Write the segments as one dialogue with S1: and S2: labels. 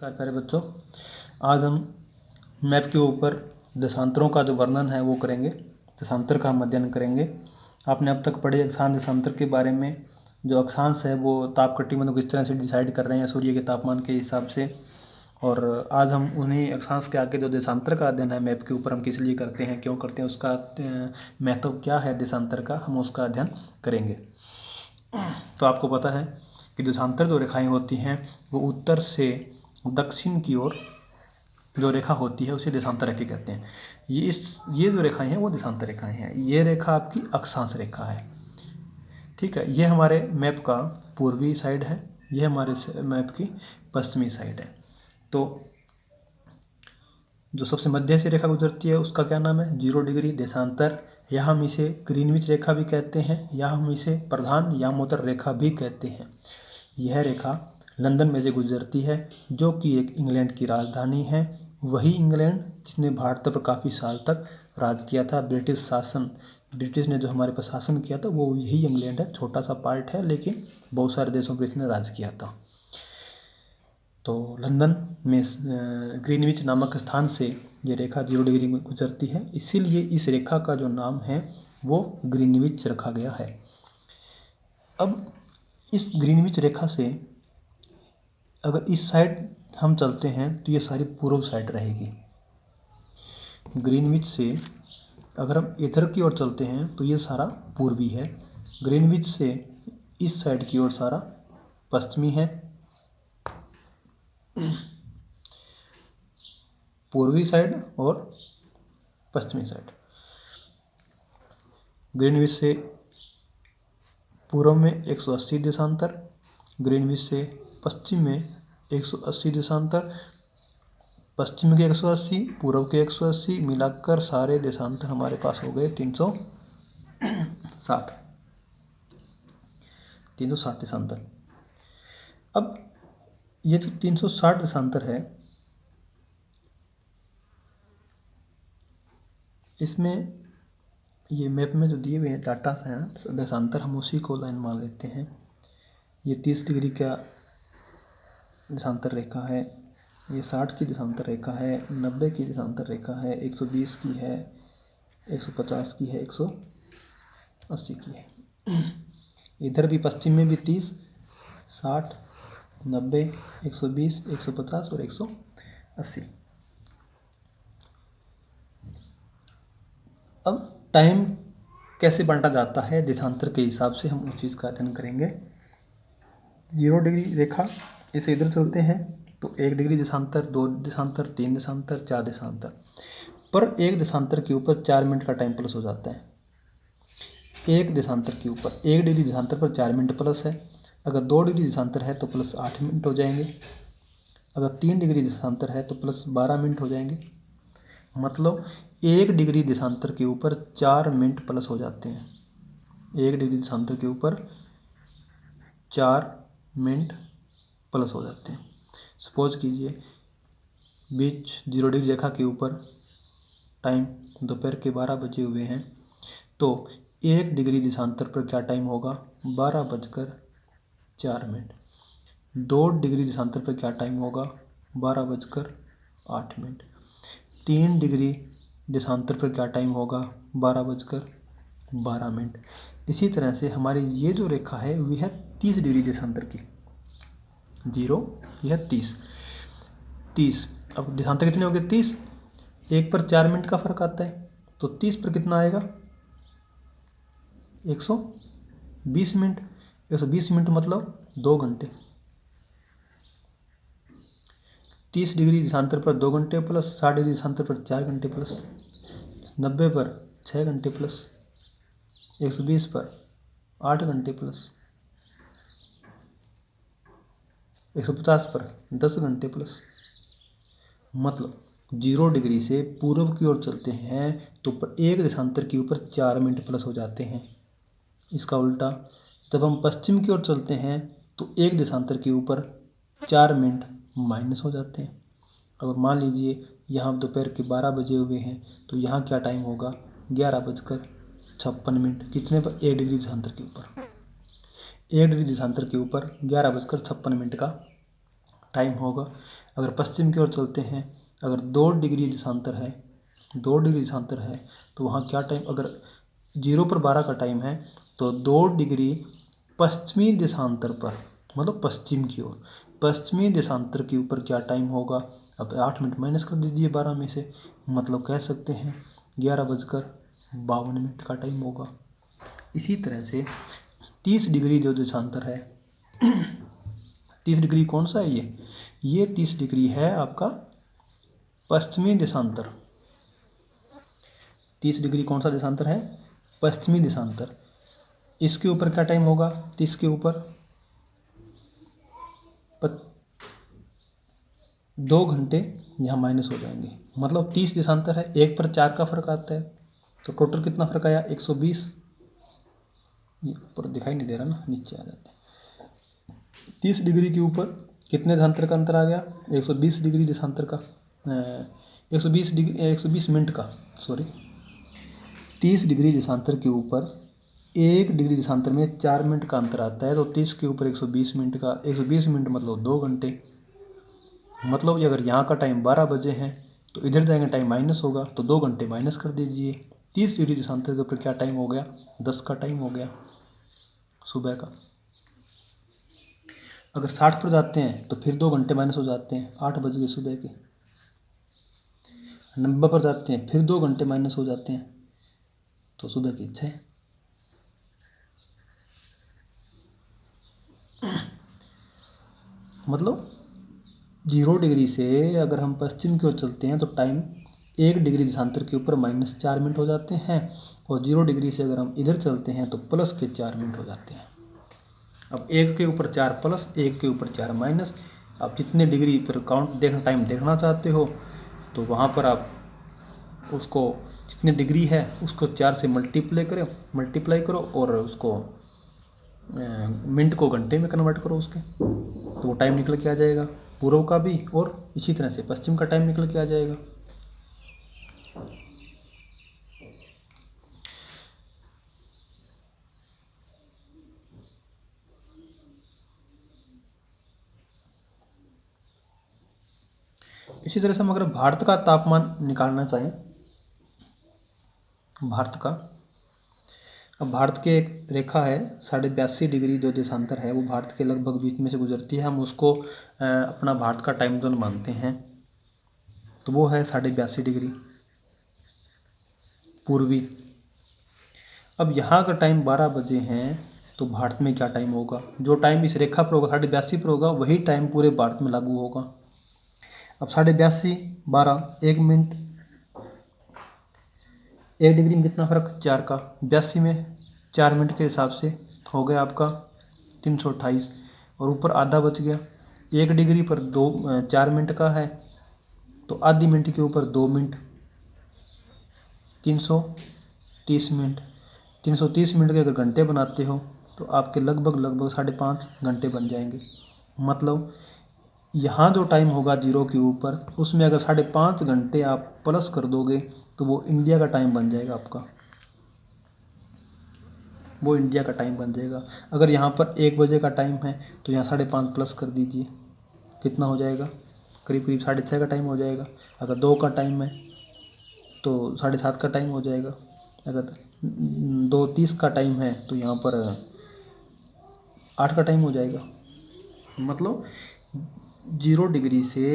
S1: प्यारे बच्चों, आज हम मैप के ऊपर देशांतरों का जो वर्णन है वो करेंगे। देशांतर का हम अध्ययन करेंगे। आपने अब तक पढ़े अक्षांश देशांतर के बारे में। जो अक्षांश है वो तापकटिबंध को किस तरह से डिसाइड कर रहे हैं सूर्य के तापमान के हिसाब से। और आज हम उन्हीं अक्षांश के आगे जो देशांतर का अध्ययन है मैप के ऊपर हम किस लिए करते हैं, क्यों करते हैं, उसका महत्व क्या है देशांतर का, हम उसका अध्ययन करेंगे। तो आपको पता है कि देशांतर जो रेखाएं होती हैं वो उत्तर से दक्षिण की ओर जो रेखा होती है उसे देशांतर रेखा कहते हैं। ये जो रेखाएं हैं वो देशांतर रेखाएं हैं। ये रेखा आपकी अक्षांश रेखा है, ठीक है। ये हमारे मैप का पूर्वी साइड है, ये हमारे मैप की पश्चिमी साइड है। तो जो सबसे मध्य से रेखा गुजरती है उसका क्या नाम है? 0 डिग्री देशांतर, या हम इसे ग्रीनविच रेखा भी कहते हैं, या हम इसे प्रधान यामोत्तर रेखा भी कहते हैं। यह रेखा लंदन में से गुजरती है, जो कि एक इंग्लैंड की राजधानी है। वही इंग्लैंड जिसने भारत पर काफ़ी साल तक राज किया था। ब्रिटिश ने जो हमारे पर शासन किया था वो यही इंग्लैंड है। छोटा सा पार्ट है लेकिन बहुत सारे देशों पर इसने राज किया था। तो लंदन में ग्रीनविच नामक स्थान से ये रेखा 0 डिग्री में गुजरती है, इसीलिए इस रेखा का जो नाम है वो ग्रीनविच रखा गया है। अब इस ग्रीनविच रेखा से अगर इस साइड हम चलते हैं तो ये सारी पूर्व साइड रहेगी। ग्रीनविच से अगर हम इधर की ओर चलते हैं तो ये सारा पूर्वी है। ग्रीनविच से इस साइड की ओर सारा पश्चिमी है। पूर्वी साइड और पश्चिमी साइड। ग्रीनविच से पूर्व में 180 देशांतर, ग्रीनविच से पश्चिम में 180 देशांतर, पश्चिम के 180, पूर्व के 180, मिलाकर सारे देशांतर हमारे पास हो गए 360 देशांतर। अब ये जो 360 देशांतर है, इसमें ये मैप में जो दिए हुए हैं डाटा हैं देशांतर, हम उसी को लाइन मान लेते हैं। ये 30 डिग्री का देशांतर रेखा है, ये 60 की देशांतर रेखा है, 90 की देशांतर रेखा है, 120 की है, 150 की है, 180 की है। इधर भी पश्चिम में भी 30, 60, 90, 120, 150 और 180। अब टाइम कैसे बांटा जाता है देशांतर के हिसाब से, हम उस चीज़ का अध्ययन करेंगे। 0 डिग्री रेखा, इसे इधर चलते हैं तो 1 डिग्री देशांतर, 2 देशांतर, 3 देशांतर, 4 देशांतर, पर एक देशांतर के ऊपर 4 मिनट का टाइम प्लस हो जाता है। एक देशांतर के ऊपर 1 डिग्री देशांतर पर 4 मिनट प्लस है। अगर 2 डिग्री देशांतर है तो प्लस 8 मिनट हो जाएंगे। अगर 3 डिग्री देशांतर है तो प्लस 12 मिनट हो जाएंगे। मतलब 1 डिग्री देशांतर के ऊपर 4 मिनट प्लस हो जाते हैं। 1 डिग्री देशांतर के ऊपर 4 मिनट प्लस हो जाते हैं। सपोज कीजिए बीच 0 डिग्री रेखा के ऊपर टाइम दोपहर के 12 बजे हुए हैं, तो 1 डिग्री देशांतर पर क्या टाइम होगा? 12:04। 2 डिग्री देशांतर पर क्या टाइम होगा? 12:08। 3 डिग्री देशांतर पर क्या टाइम होगा? 12:12। इसी तरह से हमारी ये जो रेखा है वह है 30 डिग्री देशांतर की। 0, यह 30। अब देशांतर कितने हो गए? 30। एक पर 4 मिनट का फर्क आता है, तो 30 पर कितना आएगा? 120 मिनट। 120 मिनट मतलब 2 घंटे। 30 डिग्री देशांतर पर 2 घंटे प्लस 60 डिग्री देशांतर पर 4 घंटे प्लस 90 पर 6 घंटे प्लस 120 पर 8 घंटे प्लस 150 पर 10 घंटे प्लस। मतलब 0 डिग्री से पूर्व की ओर चलते हैं तो एक देशांतर के ऊपर 4 मिनट प्लस हो जाते हैं। इसका उल्टा जब हम पश्चिम की ओर चलते हैं तो एक देशांतर के ऊपर 4 मिनट माइनस हो जाते हैं। अगर मान लीजिए यहाँ दोपहर के 12 बजे हुए हैं तो यहाँ क्या टाइम होगा? 11:56। कितने पर? 1 डिग्री देशांतर के ऊपर। 1 डिग्री देशांतर के ऊपर 11:56 का टाइम होगा। अगर पश्चिम की ओर चलते हैं, अगर 2 डिग्री देशांतर है, 2 डिग्री देशांतर है, तो वहाँ क्या टाइम, अगर 0 पर 12 का टाइम है तो 2 डिग्री पश्चिमी देशांतर पर, मतलब पश्चिम की ओर, पश्चिमी देशांतर के ऊपर क्या टाइम होगा। अब 8 मिनट माइनस कर दीजिए 12 में से, मतलब कह सकते हैं 11:52 का टाइम होगा। इसी तरह से 30 डिग्री जो देशांतर है 30 डिग्री कौन सा है ये 30 डिग्री है आपका पश्चिमी देशांतर। 30 डिग्री कौन सा देशांतर है, पश्चिमी देशांतर। इसके ऊपर क्या टाइम होगा, 30 के ऊपर 2 घंटे यहाँ माइनस हो जाएंगे, मतलब 30 देशांतर है, 1 पर 4 का फर्क आता है, तो टोटल कितना फर्क आया 120। ये ऊपर दिखाई नहीं दे रहा ना, नीचे आ जाते हैं। 30 डिग्री के ऊपर कितने देशांतर का अंतर आ गया, 120 डिग्री देशांतर का, 120 डिग्री 120 मिनट का, सॉरी। 30 डिग्री देशांतर के ऊपर 1 डिग्री देशांतर में 4 मिनट का अंतर आता है, तो 30 के ऊपर 120 मिनट का, 120 मिनट मतलब 2 घंटे। मतलब ये अगर यहाँ का टाइम 12 बजे है तो इधर जाएंगे टाइम माइनस होगा, तो 2 घंटे माइनस कर दीजिए। 30 डिग्री देशांतर के ऊपर क्या टाइम हो गया, 10 का टाइम हो गया सुबह का। अगर 60 पर जाते हैं तो फिर 2 घंटे माइनस हो जाते हैं, 8 बज गए सुबह के। 90 पर जाते हैं फिर 2 घंटे माइनस हो जाते हैं, तो सुबह की 6। मतलब 0 डिग्री से अगर हम पश्चिम की ओर चलते हैं तो टाइम 1 डिग्री देशांतर के ऊपर -4 मिनट हो जाते हैं, और 0 डिग्री से अगर हम इधर चलते हैं तो प्लस के 4 मिनट हो जाते हैं। अब 1 के ऊपर 4 प्लस, 1 के ऊपर 4 माइनस। आप जितने डिग्री पर टाइम देखना चाहते हो तो वहाँ पर आप उसको जितने डिग्री है उसको 4 से मल्टीप्लाई करो और उसको मिनट को घंटे में कन्वर्ट करो उसके, तो वो टाइम निकल के आ जाएगा पूर्व का भी, और इसी तरह से पश्चिम का टाइम निकल के आ जाएगा। इसी तरह से हम अगर भारत का तापमान निकालना चाहें, भारत का, अब भारत की एक रेखा है 82.5 डिग्री जो देशांतर है, वो भारत के लगभग बीच में से गुजरती है। हम उसको अपना भारत का टाइम जोन मानते हैं, तो वो है 82.5 डिग्री पूर्वी। अब यहाँ का टाइम 12 बजे हैं, तो भारत में क्या टाइम होगा, जो टाइम इस रेखा पर होगा 82.5 पर होगा, वही टाइम पूरे भारत में लागू होगा। अब 82.5 12 1 मिनट, 1 डिग्री में कितना फ़र्क 4 का, 82 में 4 मिनट के हिसाब से हो गया आपका 328, और ऊपर आधा बच गया। 1 डिग्री पर 4 मिनट का है, तो आधी मिनट के ऊपर 2 मिनट, 330 मिनट। 330 मिनट के अगर घंटे बनाते हो तो आपके लगभग 5.5 घंटे बन जाएंगे। मतलब यहाँ जो टाइम होगा 0 के ऊपर, उसमें अगर 5.5 घंटे आप प्लस कर दोगे तो वो इंडिया का टाइम बन जाएगा आपका, वो इंडिया का टाइम बन जाएगा। अगर यहाँ पर 1 बजे का टाइम है तो यहाँ 5.5 प्लस कर दीजिए, कितना हो जाएगा, करीब 6:30 का टाइम हो जाएगा। अगर 2 का टाइम है तो 7:30 का टाइम हो जाएगा। अगर 2:30 का टाइम है तो यहाँ पर 8 का टाइम हो जाएगा। मतलब 0 डिग्री से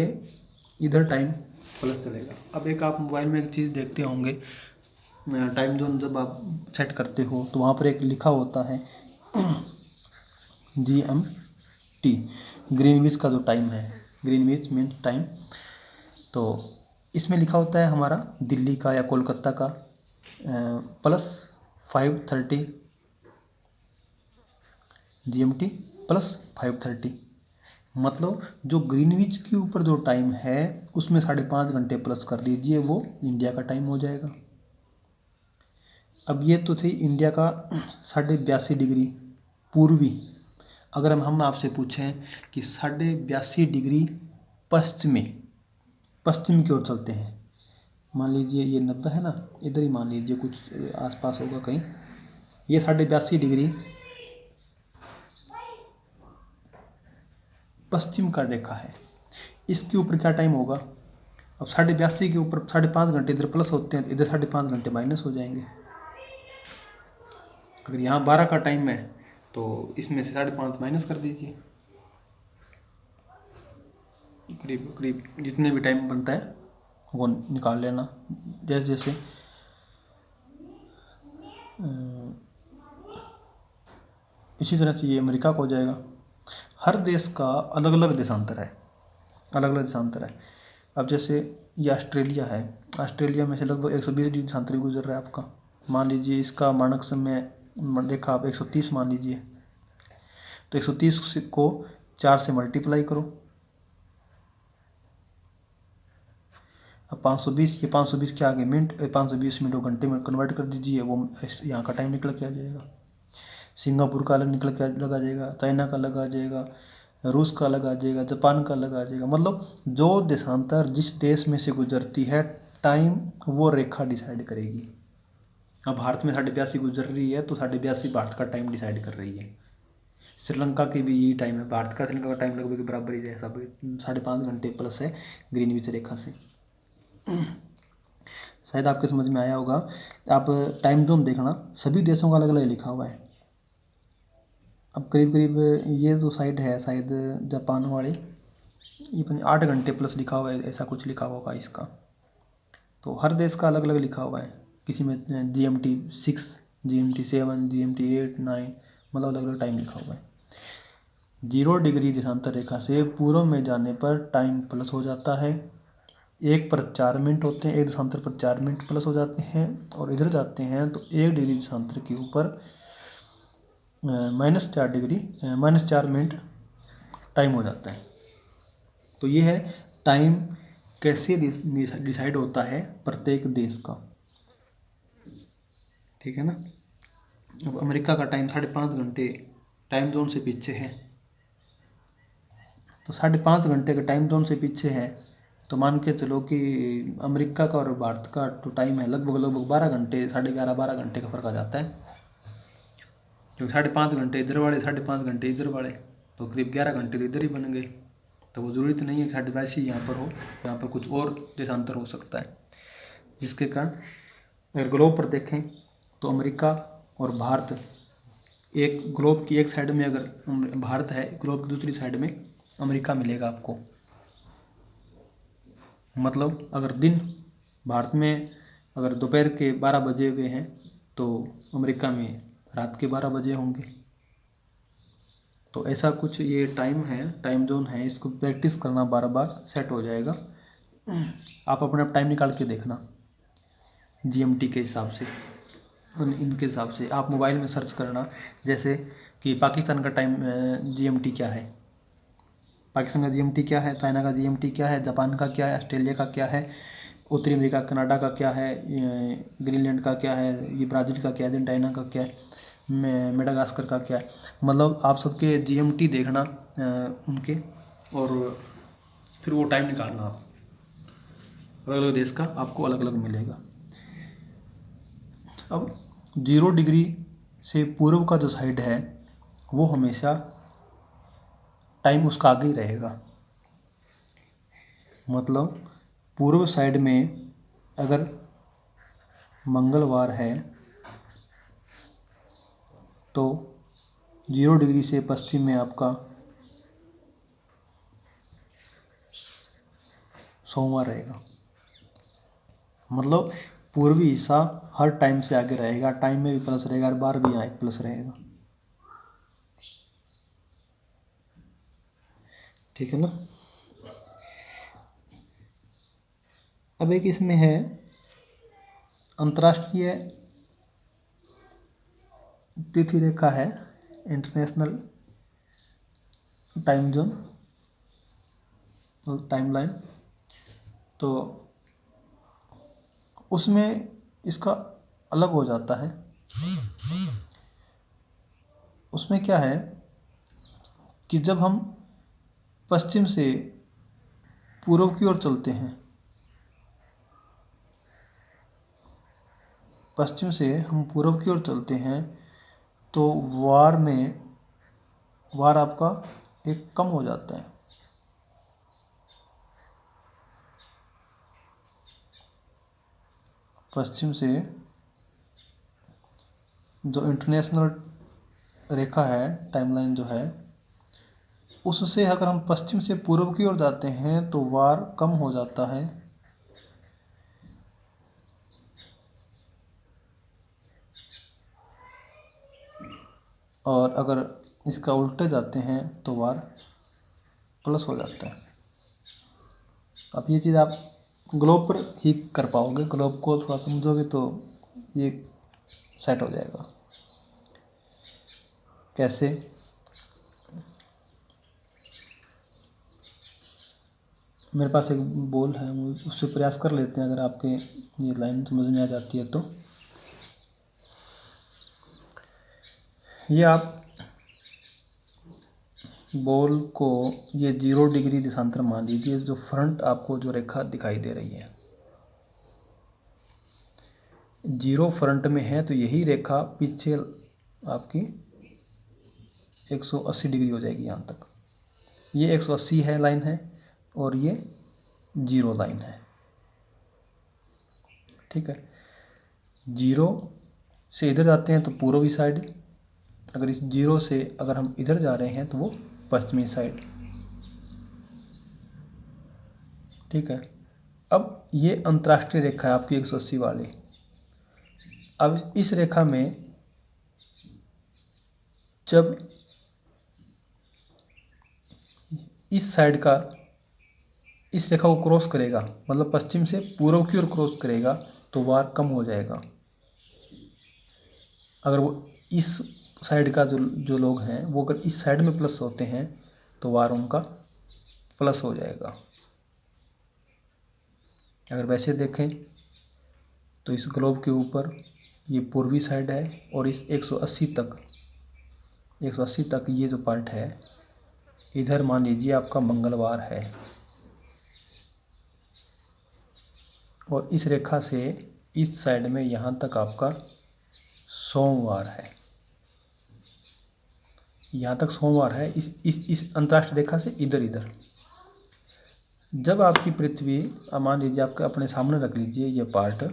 S1: इधर टाइम प्लस चलेगा। अब एक आप मोबाइल में एक चीज़ देखते होंगे, टाइम जोन जब आप सेट करते हो तो वहाँ पर एक लिखा होता है GMT, ग्रीनविच का जो टाइम है, ग्रीनविच मीन टाइम। तो इसमें लिखा होता है हमारा दिल्ली का या कोलकाता का +5:30 GMT +5:30। मतलब जो ग्रीनविच के ऊपर जो टाइम है उसमें 5.5 घंटे प्लस कर दीजिए, वो इंडिया का टाइम हो जाएगा। अब ये तो थी इंडिया का 82.5 डिग्री पूर्वी। अगर हम आपसे पूछें कि 82.5 डिग्री पश्चिम की ओर चलते हैं, मान लीजिए ये 90 है ना, इधर ही मान लीजिए कुछ आसपास होगा कहीं, ये 82.5 डिग्री पश्चिम का रेखा है। इसके ऊपर क्या टाइम होगा, अब 82.5 के ऊपर 5.5 घंटे इधर प्लस होते हैं, इधर 5.5 घंटे माइनस हो जाएंगे। अगर यहाँ 12 का टाइम है तो इसमें से 5.5 माइनस कर दीजिए, करीब करीब जितने भी टाइम बनता है वो निकाल लेना। जैसे जैसे इसी तरह से ये अमेरिका का हो जाएगा। हर देश का अलग अलग देशांतर है, अलग अलग देशांतर है। अब जैसे ये ऑस्ट्रेलिया है, ऑस्ट्रेलिया में से लगभग 120 डिग्री देशांतर गुजर रहा है आपका। मान लीजिए इसका मानक समय रेखा आप 130 मान लीजिए, तो 130 को 4 से मल्टीप्लाई करो। अब 520, ये 520 क्या आ गए मिनट, 520 मिनट को घंटे में कन्वर्ट कर दीजिए, वो यहाँ का टाइम निकल के आ जाएगा। सिंगापुर का अलग निकल के अलग आ जाएगा, चाइना का अलग आ जाएगा, रूस का अलग आ जाएगा, जापान का अलग आ जाएगा। मतलब जो देशांतर जिस देश में से गुजरती है टाइम वो रेखा डिसाइड करेगी। अब भारत में 82.5 गुजर रही है तो 82.5 भारत का टाइम डिसाइड कर रही है। श्रीलंका की भी यही टाइम है, भारत का श्रीलंका का टाइम लगभग बराबर ही है, सब 5.5 घंटे प्लस है ग्रीनविच रेखा से। शायद आपके समझ में आया होगा। आप टाइम जोन देखना, सभी देशों का अलग अलग लिखा हुआ है। अब करीब करीब ये जो साइड है शायद जापान वाले, ये 8 घंटे प्लस लिखा हुआ है, ऐसा कुछ लिखा होगा इसका। तो हर देश का अलग अलग लिखा हुआ है, किसी में GMT 6, GMT 7, GMT 8, 9, मतलब अलग अलग टाइम लिखा हुआ है। 0 डिग्री देशांतर रेखा से पूर्व में जाने पर टाइम प्लस हो जाता है, 1 पर 4 मिनट होते हैं, 1 देशांतर पर 4 मिनट प्लस हो जाते हैं, और इधर जाते हैं तो 1 डिग्री देशांतर के ऊपर -4 मिनट टाइम हो जाता है। तो ये है टाइम कैसे डिसाइड होता है प्रत्येक देश का, ठीक है ना। अब अमेरिका का टाइम 5.5 घंटे टाइम जोन से पीछे है, तो 5.5 घंटे के टाइम जोन से पीछे है तो मान के चलो कि अमेरिका का और भारत का तो टाइम है लगभग 12 घंटे, 11.5-12 घंटे का फर्क आ जाता है। क्योंकि 5.5 घंटे इधर वाले, 5.5 घंटे इधर वाले, तो करीब 11 घंटे तो इधर ही बन गए। तो वो ज़रूरी तो नहीं है कि 82 यहाँ पर हो, यहाँ पर कुछ और देशांतर हो सकता है, जिसके कारण अगर ग्लोब पर देखें तो अमेरिका और भारत, एक ग्लोब की एक साइड में अगर भारत है, ग्लोब की दूसरी साइड में अमेरिका मिलेगा आपको। मतलब अगर दिन भारत में अगर दोपहर के 12 बजे हुए हैं तो अमेरिका में रात के 12 बजे होंगे। तो ऐसा कुछ ये टाइम है, टाइम जोन है, इसको प्रैक्टिस करना बार बार, सेट हो जाएगा। आप अपने आप टाइम निकाल के देखना GMT के हिसाब से, इनके हिसाब से आप मोबाइल में सर्च करना, जैसे कि पाकिस्तान का टाइम GMT क्या है, पाकिस्तान का GMT क्या है, चाइना का GMT क्या है, जापान का क्या है, ऑस्ट्रेलिया का क्या है, उत्तरी अमेरिका कनाडा का क्या है, ग्रीनलैंड का क्या है, ये ब्राज़ील का क्या है, अर्जेंटीना का क्या है, मेडागास्कर का क्या है। मतलब आप सबके GMT देखना उनके, और फिर वो टाइम निकालना आप, अलग अलग देश का आपको अलग अलग मिलेगा। अब 0 डिग्री से पूर्व का जो साइड है वो हमेशा टाइम उसका आगे ही रहेगा। मतलब पूर्व साइड में अगर मंगलवार है तो 0 डिग्री से पश्चिम में आपका सोमवार रहेगा। मतलब पूर्वी हिस्सा हर टाइम से आगे रहेगा, टाइम में भी प्लस रहेगा और बार भी यहाँ एक प्लस रहेगा, ठीक है ना। अब एक इसमें है अंतर्राष्ट्रीय तिथि रेखा है, इंटरनेशनल टाइम जोन और टाइमलाइन, तो उसमें इसका अलग हो जाता है। उसमें क्या है कि जब हम पश्चिम से पूर्व की ओर चलते हैं, पश्चिम से हम पूर्व की ओर चलते हैं तो वार आपका एक कम हो जाता है। पश्चिम से जो इंटरनेशनल रेखा है, टाइमलाइन जो है, उससे अगर हम पश्चिम से पूर्व की ओर जाते हैं तो वार कम हो जाता है, और अगर इसका उल्टे जाते हैं तो वार प्लस हो जाता है। अब ये चीज़ आप ग्लोब पर ही कर पाओगे, ग्लोब को थोड़ा समझोगे तो ये सेट हो जाएगा। कैसे? मेरे पास एक बॉल है, उससे प्रयास कर लेते हैं, अगर आपके ये लाइन समझ में आ जाती है तो। ये आप बॉल को ये 0 डिग्री देशांतर मान लीजिए, जो फ्रंट आपको जो रेखा दिखाई दे रही है 0 फ्रंट में है, तो यही रेखा पीछे आपकी 180 डिग्री हो जाएगी यहाँ तक। ये 180 है लाइन है, और ये 0 लाइन है, ठीक है। 0 से इधर जाते हैं तो पूर्वी साइड, अगर इस 0 से अगर हम इधर जा रहे हैं तो वो पश्चिमी साइड, ठीक है। अब ये अंतर्राष्ट्रीय रेखा है आपकी 180 वाली। अब इस रेखा में जब इस साइड का इस रेखा को क्रॉस करेगा, मतलब पश्चिम से पूर्व की ओर क्रॉस करेगा, तो वार कम हो जाएगा। अगर वो इस साइड का जो लोग हैं वो अगर इस साइड में प्लस होते हैं तो वार उनका प्लस हो जाएगा। अगर वैसे देखें तो इस ग्लोब के ऊपर ये पूर्वी साइड है, और इस 180 तक ये जो पार्ट है, इधर मान लीजिए आपका मंगलवार है, और इस रेखा से इस साइड में यहाँ तक आपका सोमवार है, यहाँ तक सोमवार है, इस अंतर्राष्ट्रीय रेखा से इधर। जब आपकी पृथ्वी, मान लीजिए आपके अपने सामने रख लीजिए ये पार्ट,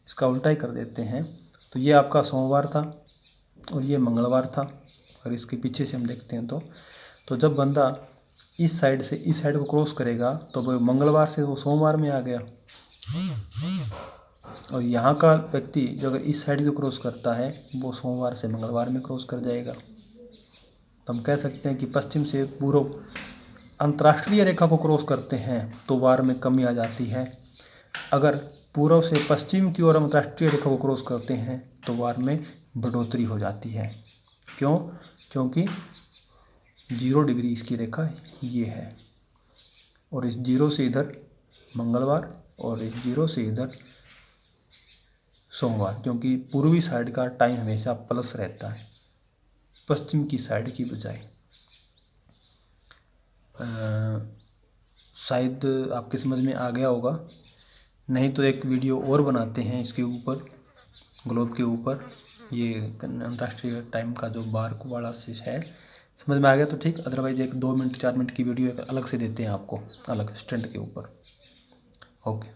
S1: इसका उल्टा ही कर देते हैं, तो ये आपका सोमवार था और ये मंगलवार था। अगर इसके पीछे से हम देखते हैं तो जब बंदा इस साइड से इस साइड को क्रॉस करेगा तो वो मंगलवार से वो सोमवार में आ गया, और यहाँ का व्यक्ति जो अगर इस साइड को क्रॉस करता है वो सोमवार से मंगलवार में क्रॉस कर जाएगा। तो हम कह सकते हैं कि पश्चिम से पूर्व अंतर्राष्ट्रीय रेखा को क्रॉस करते हैं तो वार में कमी आ जाती है, अगर पूर्व से पश्चिम की ओर अंतर्राष्ट्रीय रेखा को क्रॉस करते हैं तो वार में बढ़ोतरी हो जाती है। क्यों? क्योंकि 0 डिग्री इसकी रेखा ये है, और इस 0 से इधर मंगलवार, और इस 0 से इधर सोमवार, क्योंकि पूर्वी साइड का टाइम हमेशा प्लस रहता है पश्चिम की साइड की बजाय। शायद आपके समझ में आ गया होगा, नहीं तो एक वीडियो और बनाते हैं इसके ऊपर, ग्लोब के ऊपर, ये अंतर्राष्ट्रीय टाइम का जो बार वाला है। समझ में आ गया तो ठीक, अदरवाइज एक 2 मिनट 4 मिनट की वीडियो एक अलग से देते हैं आपको, अलग स्टैंड के ऊपर। ओके।